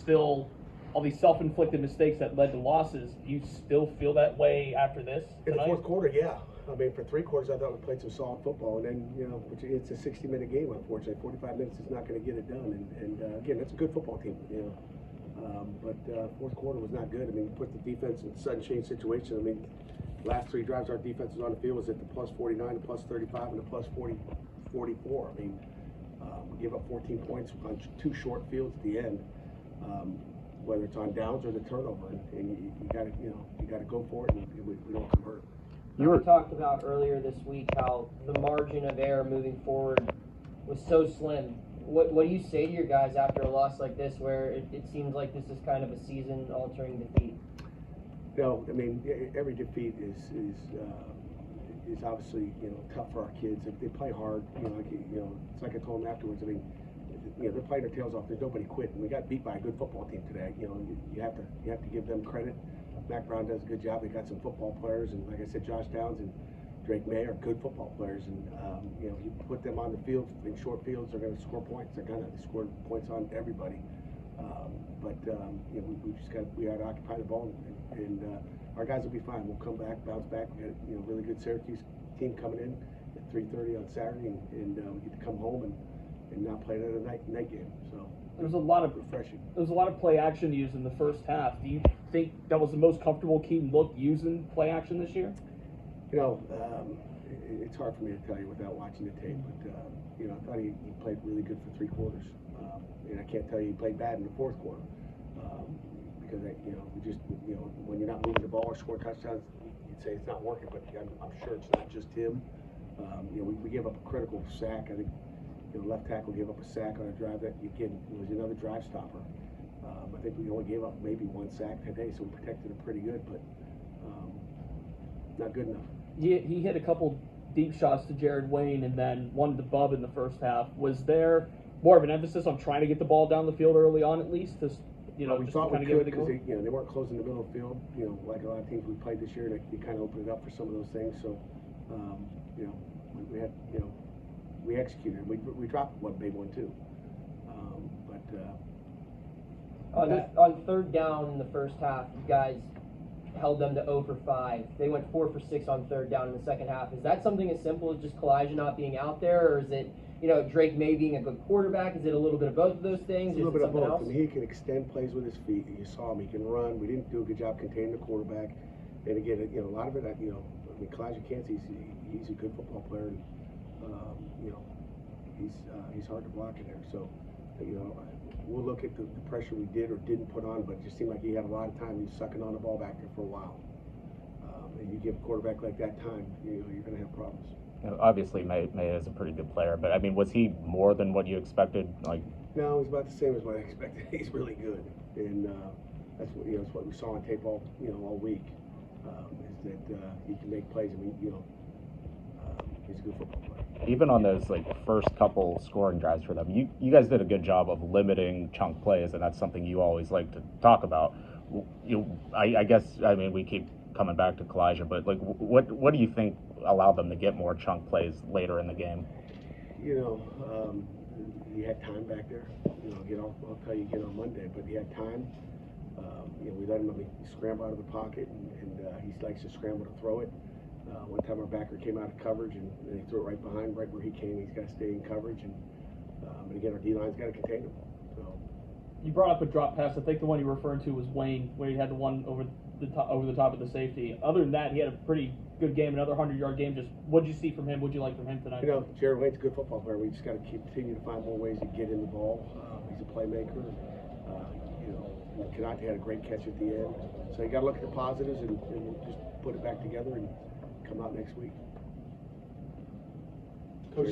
still all these self-inflicted mistakes that led to losses. Do you still feel that way after this tonight? In the fourth quarter, yeah. I mean, for 3 quarters, I thought we played some solid football, and then, you know, it's a 60-minute game, unfortunately. 45 minutes is not going to get it done, and again, that's a good football team, you know. But fourth quarter was not good. I mean, put the defense in a sudden change situation. I mean, last 3 drives, our defense was on the field was at the plus 49, the plus 35, and the plus 44. I mean, we gave up 14 points on 2 short fields at the end. Whether it's on downs or the turnover, and you got to, you know, you got to go for it, and we don't convert. You talked about earlier this week how the margin of error moving forward was so slim. What do you say to your guys after a loss like this, where it seems like this is kind of a season-altering defeat? No, I mean, every defeat is obviously, you know, tough for our kids. If they play hard, it's like I told them afterwards. I mean, you know, they're playing their tails off. There's nobody quit, and we got beat by a good football team today. You know, you have to give them credit. Mac Brown does a good job. They got some football players, and like I said, Josh Downs and Drake May are good football players, and you know, if you put them on the field in short fields, they're going to score points. They're going to score points on everybody. You know, we got to occupy the ball, and our guys will be fine. We'll come back, bounce back. We got a, you know, really good Syracuse team coming in at 3:30 on Saturday, and we get to come home and not play another night game. So there's a lot of refreshing. There's a lot of play action used in the first half. Do you think that was the most comfortable Keaton looked using play action this year? You know, it's hard for me to tell you without watching the tape, but you know, I thought he played really good for 3 quarters, and I can't tell you he played bad in the fourth quarter because you know, we just, you know, when you're not moving the ball or scoring touchdowns, you'd say it's not working, but I'm sure it's not just him. You know, we gave up a critical sack. I think, you know, left tackle gave up a sack on a drive that, again, was another drive stopper. I think we only gave up maybe 1 sack today, so we protected it pretty good, but not good enough. He hit a couple deep shots to Jared Wayne and then one to Bub in the first half. Was there more of an emphasis on trying to get the ball down the field early on, at least? You know, we thought we could because they weren't closing the middle of the field. You know, like a lot of teams we played this year, they kind of opened it up for some of those things. So, you know, we had, you know, we executed. We dropped one big one too. On third down in the first half, you guys held them to 0 for 5. They went 4 for 6 on third down in the second half. Is that something as simple as just Kalijah not being out there, or is it, you know, Drake May being a good quarterback? Is it a little bit of both of those things? It's a little bit of both. I mean, he can extend plays with his feet. You saw him. He can run. We didn't do a good job containing the quarterback. And again, you know, a lot of it, you know, I mean, Kalijah Kancey, he's a good football player, and you know, he's hard to block in there. So, you know, we'll look at the pressure we did or didn't put on, but it just seemed like he had a lot of time. He was sucking on the ball back there for a while. And you give a quarterback like that time, you know, you're going to have problems. You know, obviously, May is a pretty good player, but I mean, was he more than what you expected? Like, no, he's about the same as what I expected. He's really good, and that's what, you know, that's what we saw on tape all week. Is that he can make plays. I mean, you know, he's a good football player. Even on those like first couple scoring drives for them, you guys did a good job of limiting chunk plays, and that's something you always like to talk about. I guess, I mean, we keep coming back to Kalijah, but like, what do you think allowed them to get more chunk plays later in the game? You know, he had time back there. You know, I'll tell you again on Monday, but he had time. You know, we let him scramble out of the pocket, and he likes to scramble to throw it. One time our backer came out of coverage, and he threw it right behind, right where he came. He's got to stay in coverage, and again, our D-line's got to contain him. So. You brought up a drop pass. I think the one you're referring to was Wayne, where he had the one over the top of the safety. Other than that, he had a pretty good game, another 100-yard game. Just what did you see from him? What did you like from him tonight? You know, Jared Wayne's a good football player. We just got to continue to find more ways to get in the ball. He's a playmaker. You know, Kanate had a great catch at the end. So you got to look at the positives and just put it back together and come out next week.